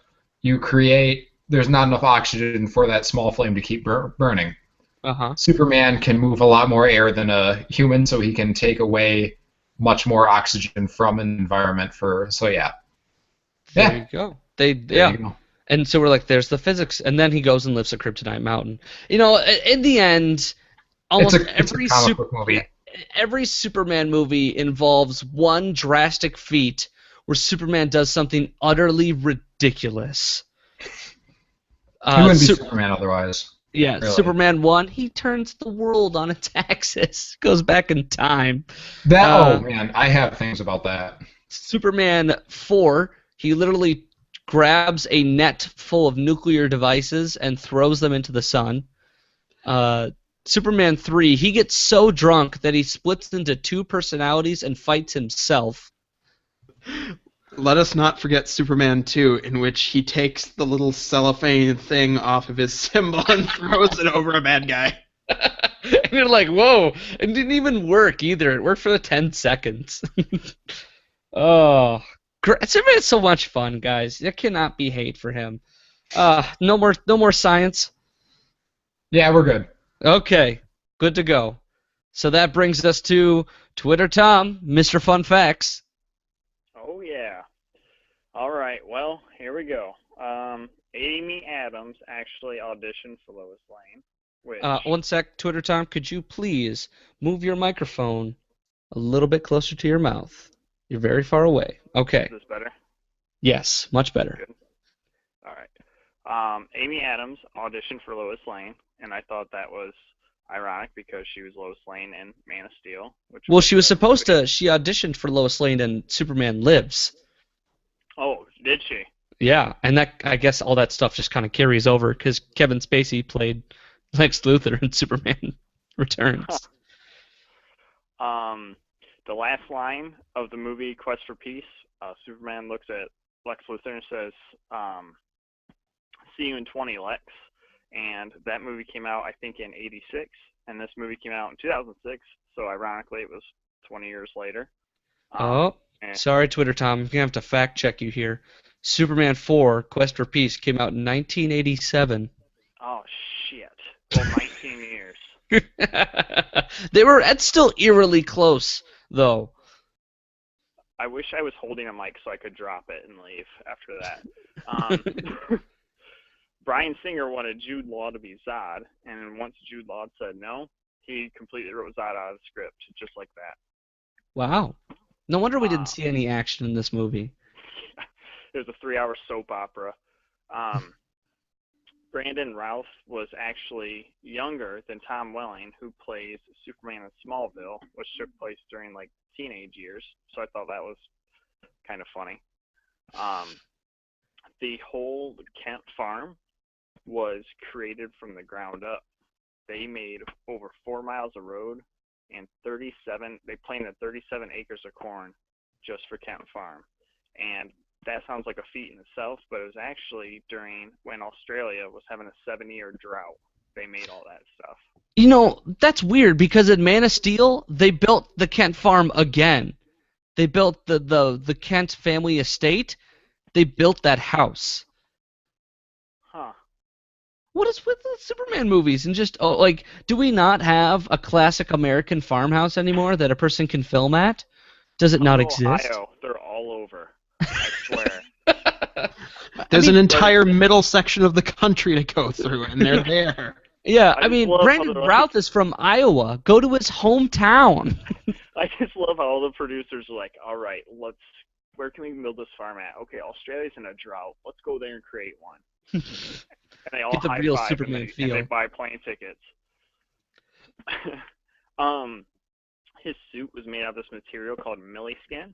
you create there's not enough oxygen for that small flame to keep burning. Uh-huh. Superman can move a lot more air than a human, so he can take away much more oxygen from an environment so yeah. There you go. There you go. And so we're like, there's the physics, and then he goes and lives at Kryptonite Mountain. You know, in the end, almost It's a comic book movie. every Superman movie involves one drastic feat where Superman does something utterly ridiculous. He wouldn't be Superman otherwise. Yeah, really. Superman 1, he turns the world on its axis, goes back in time. Oh man, I have things about that. Superman 4, he literally grabs a net full of nuclear devices and throws them into the sun. Superman 3, he gets so drunk that he splits into two personalities and fights himself. Let us not forget Superman 2, in which he takes the little cellophane thing off of his symbol and throws it over a bad guy. And you're like, whoa, it didn't even work either. It worked for the 10 seconds. Oh, Superman's so much fun, guys. There cannot be hate for him. No more science. Yeah, we're good. Okay, good to go. So that brings us to Twitter Tom, Mr. Fun Facts. Oh, yeah. All right, well, here we go. Amy Adams actually auditioned for Lois Lane. Which... One sec, Twitter Tom, could you please move your microphone a little bit closer to your mouth? You're very far away. Okay. Is this better? Yes, much better. Good. All right. Amy Adams auditioned for Lois Lane, and I thought that was ironic because she was Lois Lane in Man of Steel. Well, she was supposed to. She auditioned for Lois Lane in Superman Lives. Oh, did she? Yeah, and that I guess all that stuff just kind of carries over because Kevin Spacey played Lex Luthor in Superman Returns. The last line of the movie Quest for Peace, Superman looks at Lex Luthor and says, "See you in 20, Lex." And that movie came out, I think, in '86, and this movie came out in 2006. So ironically, it was 20 years later. Sorry, Twitter Tom. I'm gonna have to fact check you here. Superman 4: Quest for Peace came out in 1987. Oh shit! Well, 19 years. That's still eerily close, though. I wish I was holding a mic so I could drop it and leave after that. Bryan Singer wanted Jude Law to be Zod, and once Jude Law said no, he completely wrote Zod out of the script, just like that. Wow. No wonder we didn't see any action in this movie. It was a 3-hour soap opera. Brandon Routh was actually younger than Tom Welling, who plays Superman in Smallville, which took place during like teenage years. So I thought that was kind of funny. The whole Kent farm was created from the ground up. They made over 4 miles of road and they planted 37 acres of corn just for Kent Farm. And that sounds like a feat in itself, but it was actually during when Australia was having a 7-year drought. They made all that stuff. You know, that's weird because in Man of Steel, they built the Kent Farm again. They built the Kent family estate. They built that house. Huh. What is with the Superman movies and just do we not have a classic American farmhouse anymore that a person can film at? Does it not exist? Ohio, they're all over. I swear. There's an entire middle section of the country to go through, and they're there. Yeah, I mean, Brandon Routh is from Iowa. Go to his hometown. I just love how all the producers are like, all right, where can we build this farm at? Okay, Australia's in a drought. Let's go there and create one. And they all Get the real high-five Superman feel. and they buy plane tickets. His suit was made out of this material called milliskin.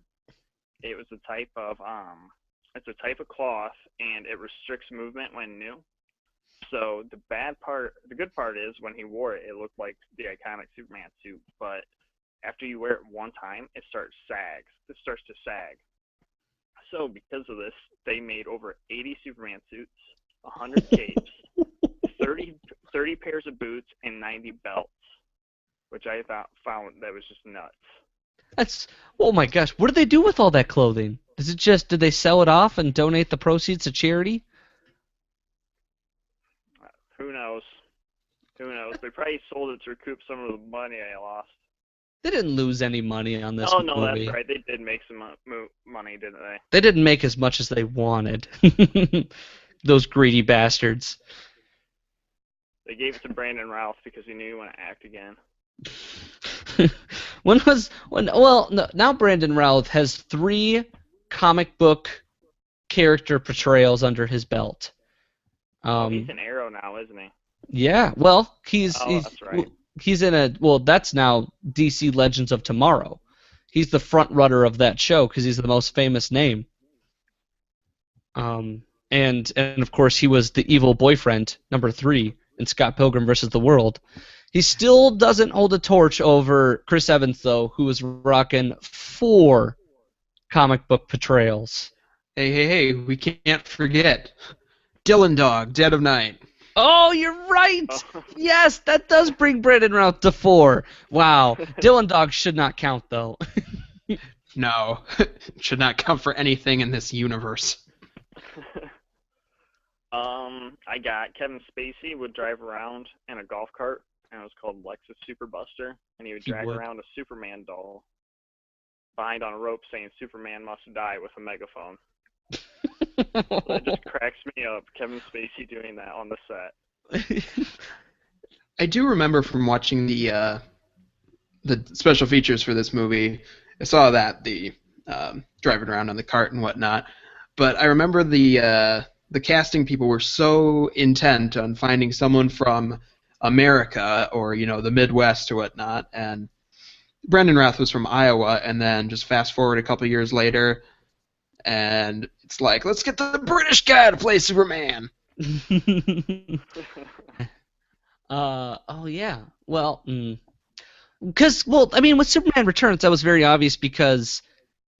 It was a type of cloth, and it restricts movement when new. So the good part is when he wore it, it looked like the iconic Superman suit. But after you wear it one time, it starts to sag. So because of this, they made over 80 Superman suits, 100 capes, 30 pairs of boots, and 90 belts, which I found that was just nuts. Oh my gosh, what did they do with all that clothing? Did they sell it off and donate the proceeds to charity? Who knows? They probably sold it to recoup some of the money they lost. They didn't lose any money on this Oh no, movie. that's right. They did make some money, didn't they? They didn't make as much as they wanted. Those greedy bastards. They gave it to Brandon Routh because he knew he wanted to act again. Now Brandon Routh has 3 comic book character portrayals under his belt. He's an Arrow now, isn't he? Yeah, well, he's that's right. he's in that's now DC Legends of Tomorrow. He's the front runner of that show because he's the most famous name. And of course he was the evil boyfriend number 3 in Scott Pilgrim vs. the World. He still doesn't hold a torch over Chris Evans though, who was rocking 4 comic book portrayals. Hey, we can't forget Dylan Dog, Dead of Night. Oh, you're right! Yes, that does bring Brandon Routh to 4. Wow. Dylan Dog should not count, though. No, should not count for anything in this universe. I got Kevin Spacey would drive around in a golf cart, and it was called Lexus Super Buster, and he would drag around a Superman doll behind on a rope saying Superman must die with a megaphone. So that just cracks me up, Kevin Spacey doing that on the set. I do remember from watching the special features for this movie, I saw that, the driving around on the cart and whatnot, but I remember the casting people were so intent on finding someone from America or, the Midwest or whatnot, and Brandon Routh was from Iowa, and then just fast forward a couple years later, and it's like, let's get the British guy to play Superman. Oh yeah. Well, with Superman Returns, that was very obvious because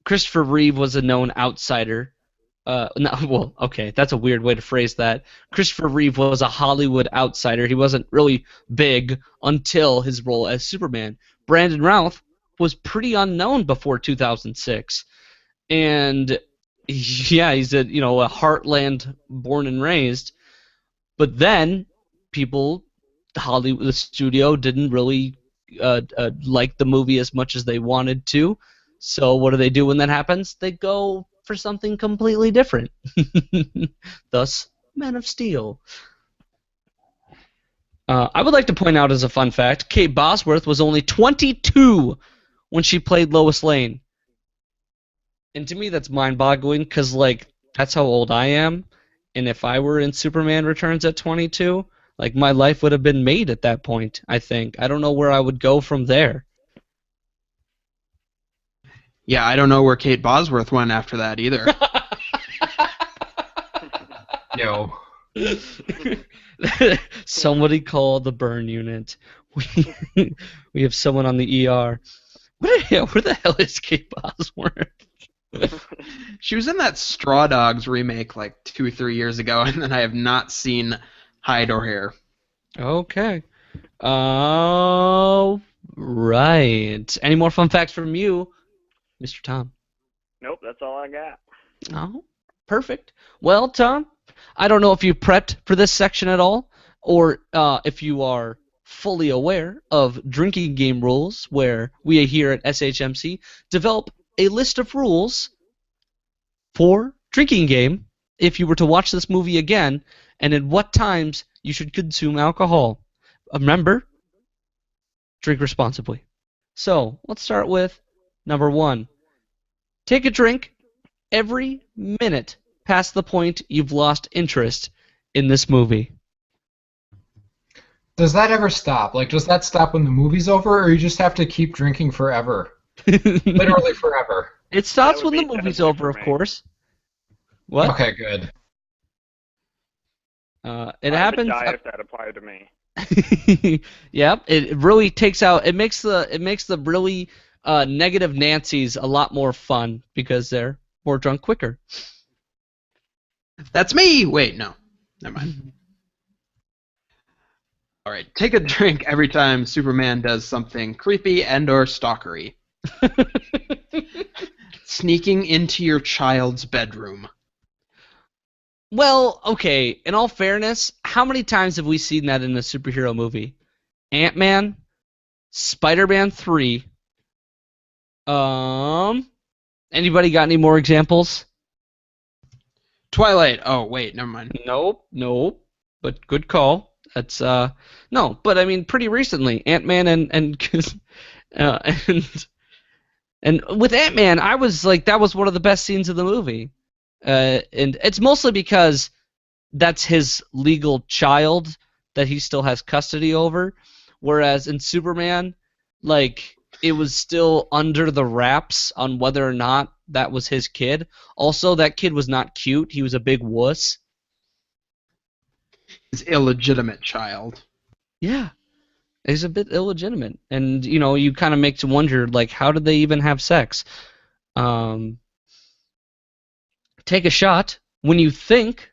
Christopher Reeve was a known outsider. That's a weird way to phrase that. Christopher Reeve was a Hollywood outsider. He wasn't really big until his role as Superman. Brandon Routh was pretty unknown before 2006, and yeah, he's a heartland born and raised. But then the studio didn't really like the movie as much as they wanted to. So what do when that happens? They go for something completely different. Thus, Man of Steel. I would like to point out as a fun fact, Kate Bosworth was only 22 when she played Lois Lane. And to me that's mind-boggling because, that's how old I am. And if I were in Superman Returns at 22, my life would have been made at that point, I think. I don't know where I would go from there. Yeah, I don't know where Kate Bosworth went after that either. Yo. Somebody call the burn unit. We have someone on the ER. Where the hell is Kate Bosworth? She was in that Straw Dogs remake 2 or 3 years ago, and then I have not seen Hide or Hair. Okay. All right. Any more fun facts from you, Mr. Tom? Nope, that's all I got. Oh, perfect. Well, Tom, I don't know if you prepped for this section at all, or if you are fully aware of drinking game rules, where we here at SHMC develop a list of rules for drinking game if you were to watch this movie again, and at what times you should consume alcohol. Remember, drink responsibly. So, let's start with number 1. Take a drink every minute past the point you've lost interest in this movie. Does that ever stop? Does that stop when the movie's over, or you just have to keep drinking forever? Literally forever. It stops when the be movie's definitely over, for of me. course. What? Okay, good. It I happens. would die if that applied to me. Yep. It really takes out. It makes the really negative Nancys a lot more fun because they're more drunk quicker. That's me! Wait, no. Never mind. Alright, take a drink every time Superman does something creepy and or stalkery. Sneaking into your child's bedroom. Well, okay, in all fairness, how many times have we seen that in a superhero movie? Ant-Man, Spider-Man 3. Anybody got any more examples? Twilight. Oh, wait, never mind. Nope. But good call. That's no, but I mean pretty recently, Ant-Man uh, and and with Ant-Man, I was like that was one of the best scenes of the movie. And it's mostly because that's his legal child that he still has custody over, whereas in Superman, like it was still under the wraps on whether or not that was his kid. Also, that kid was not cute. He was a big wuss. His illegitimate child. Yeah. He's a bit illegitimate. And, you kind of make you wonder, like, how did they even have sex? Take a shot when you think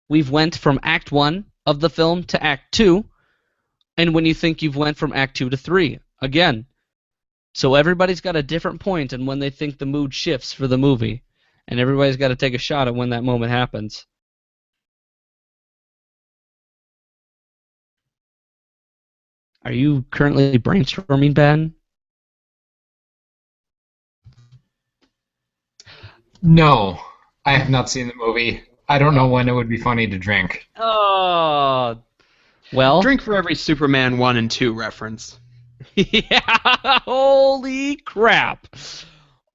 we've went from Act 1 of the film to Act 2, and when you think you've went from Act 2 to 3. Again. So everybody's got a different point in when they think the mood shifts for the movie. And everybody's got to take a shot at when that moment happens. Are you currently brainstorming, Ben? No, I have not seen the movie. I don't know when it would be funny to drink. Oh, well. Drink for every Superman 1 and 2 reference. Yeah, holy crap.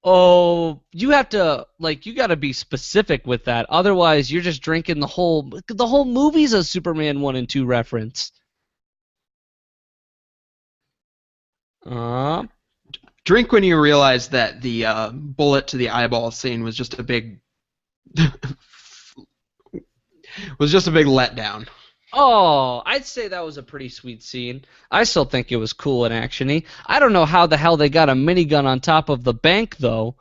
Oh, you have to, you got to be specific with that. Otherwise, you're just drinking the whole movie's a Superman 1 and 2 reference. Drink when you realize that the bullet to the eyeball scene was just a big letdown. Oh, I'd say that was a pretty sweet scene. I still think it was cool and actiony. I don't know how the hell they got a minigun on top of the bank, though.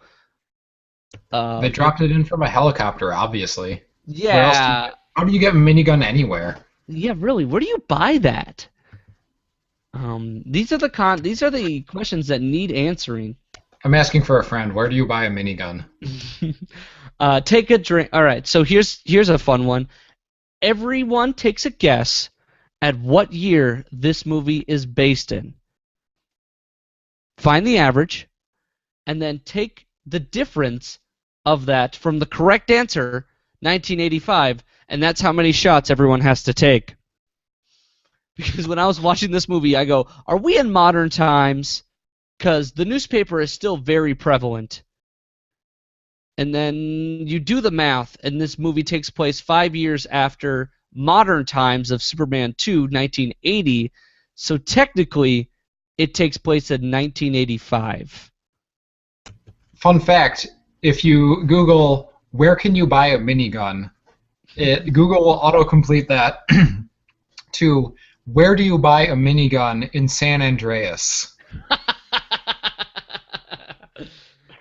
They dropped it in from a helicopter, obviously. Yeah. How do you get a minigun anywhere? Yeah, really. Where do you buy that? These are the questions that need answering. I'm asking for a friend. Where do you buy a minigun? Take a drink. All right. So here's a fun one. Everyone takes a guess at what year this movie is based in. Find the average, and then take the difference of that from the correct answer, 1985, and that's how many shots everyone has to take. Because when I was watching this movie, I go, are we in modern times? Because the newspaper is still very prevalent. And then you do the math, and this movie takes place 5 years after modern times of Superman 2, 1980. So technically, it takes place in 1985. Fun fact, if you Google, where can you buy a minigun, Google will autocomplete that to, where do you buy a minigun in San Andreas?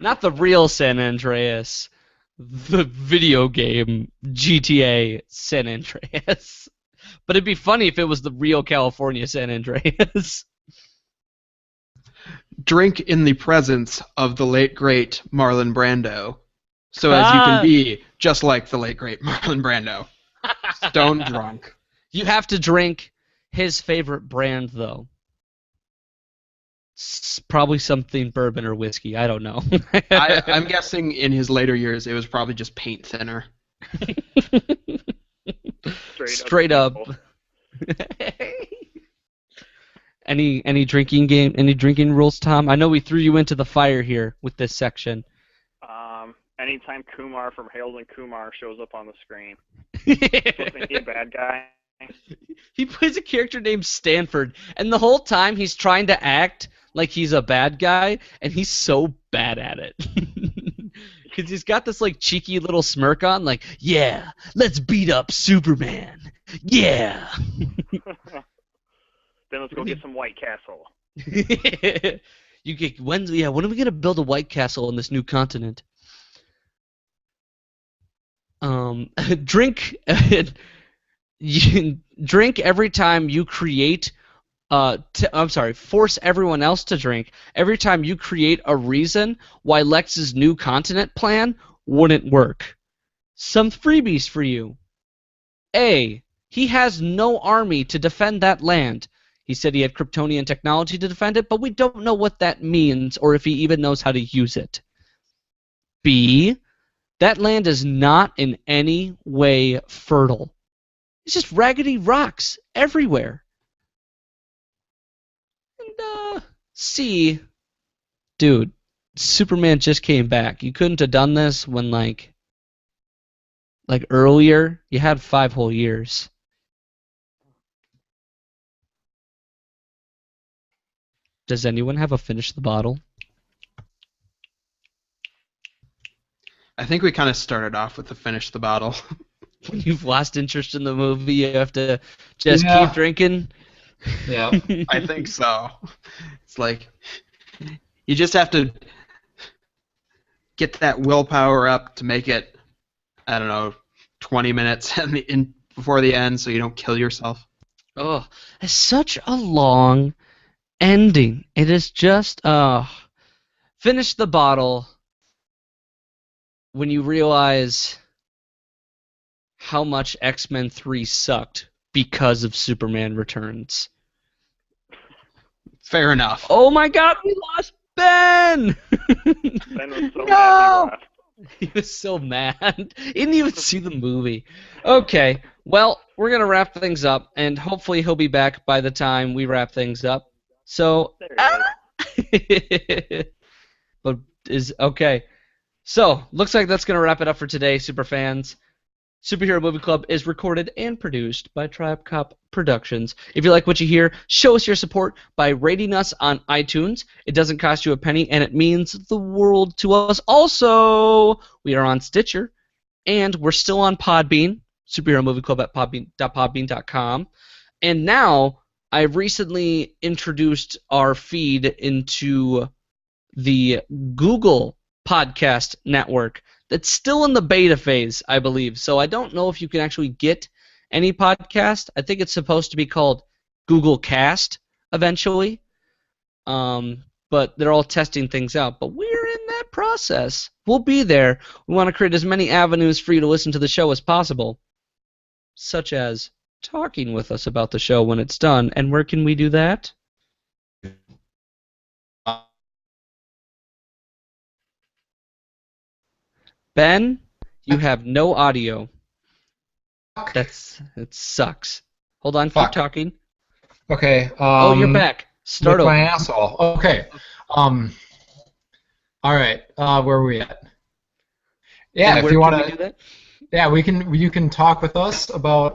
Not the real San Andreas, the video game GTA San Andreas. But it'd be funny if it was the real California San Andreas. Drink in the presence of the late great Marlon Brando, so as you can be just like the late great Marlon Brando, stone drunk. You have to drink his favorite brand, though. Probably something bourbon or whiskey. I don't know. I'm guessing in his later years it was probably just paint thinner. Straight up. Any drinking rules, Tom? I know we threw you into the fire here with this section. Anytime Kumar from Harold and Kumar shows up on the screen, isn't he a bad guy? He plays a character named Stanford, and the whole time he's trying to act like he's a bad guy, and he's so bad at it. Because he's got this cheeky little smirk on, yeah, let's beat up Superman. Yeah. Then let's go get some White Castle. When are we gonna build a White Castle on this new continent? Drink every time you create. Force everyone else to drink every time you create a reason why Lex's new continent plan wouldn't work. Some freebies for you. A, he has no army to defend that land. He said he had Kryptonian technology to defend it, but we don't know what that means or if he even knows how to use it. B, that land is not in any way fertile. It's just raggedy rocks everywhere. And C, dude, Superman just came back. You couldn't have done this when like earlier. You had 5 whole years. Does anyone have a finish the bottle? I think we kind of started off with the finish the bottle. When you've lost interest in the movie, you have to just Yeah. keep drinking. Yeah. I think so. It's like you just have to get that willpower up to make it, I don't know, 20 minutes before the end so you don't kill yourself. Oh, it's such a long ending. It is just finish the bottle when you realize how much X-Men 3 sucked because of Superman Returns. Fair enough. Oh my god, we lost Ben! Ben was so No! mad he left. He was so mad. He didn't even see the movie. Okay, well, we're going to wrap things up, and hopefully he'll be back by the time we wrap things up. So, There he is. but is okay. So, looks like that's going to wrap it up for today, super fans. Superhero Movie Club is recorded and produced by Tribe Cop Productions. If you like what you hear, show us your support by rating us on iTunes. It doesn't cost you a penny, and it means the world to us. Also, we are on Stitcher, and we're still on Podbean, Superhero Movie Club at podbean.podbean.com. And now, I've recently introduced our feed into the Google Podcast Network. That's still in the beta phase, I believe. So I don't know if you can actually get any podcast. I think it's supposed to be called Google Cast eventually. But they're all testing things out. But we're in that process. We'll be there. We want to create as many avenues for you to listen to the show as possible, such as talking with us about the show when it's done. And where can we do that? Ben, you have no audio. It sucks. Hold on, keep Fuck. talking. Okay. Oh, you're back. Start with over. my asshole. Okay. All right. Where are we at? Yeah, And if where you can want we do to. that? Yeah, we can. You can talk with us about.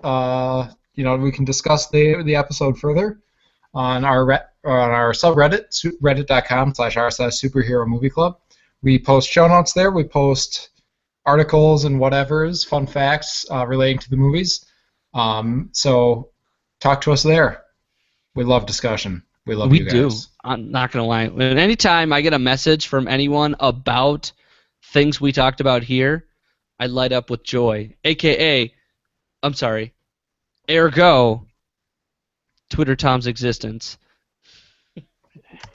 We can discuss the episode further on our subreddit, reddit.com/r/superhero movie club. We post show notes there. We post articles and whatever's fun facts relating to the movies. So talk to us there. We love discussion. We love We you do. guys. I'm not gonna lie. And anytime I get a message from anyone about things we talked about here, I light up with joy. AKA, I'm sorry. Ergo, Twitter Tom's existence.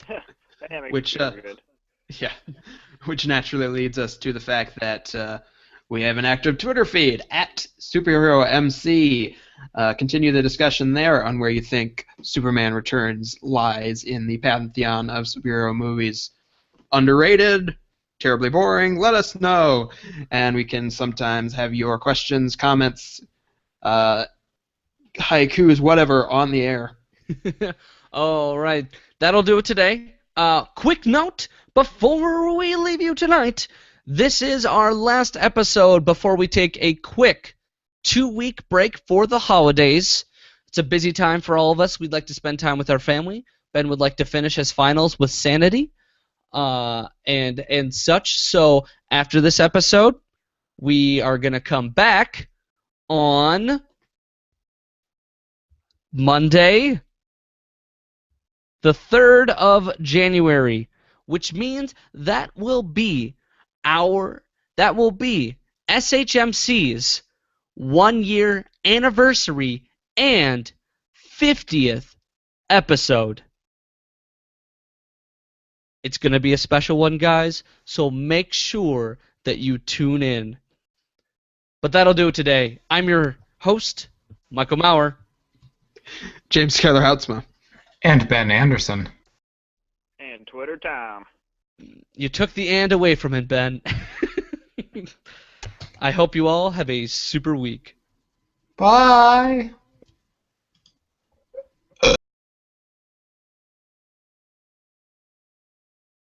That makes Which, me feel good. Yeah, which naturally leads us to the fact that we have an active Twitter feed at SuperheroMC. Continue the discussion there on where you think Superman Returns lies in the pantheon of superhero movies. Underrated? Terribly boring? Let us know. And we can sometimes have your questions, comments, haikus, whatever, on the air. All right. That'll do it today. Quick note before we leave you tonight. This is our last episode before we take a quick 2-week break for the holidays. It's a busy time for all of us. We'd like to spend time with our family. Ben would like to finish his finals with sanity and such. So after this episode, we are going to come back on Monday, the 3rd of January, which means that will be SHMC's 1-year anniversary and 50th episode. It's going to be a special one, guys, so make sure that you tune in. But that'll do it today. I'm your host, Michael Maurer. James Keller Houtsma. And Ben Anderson. And Twitter time. You took the and away from it, Ben. I hope you all have a super week. Bye.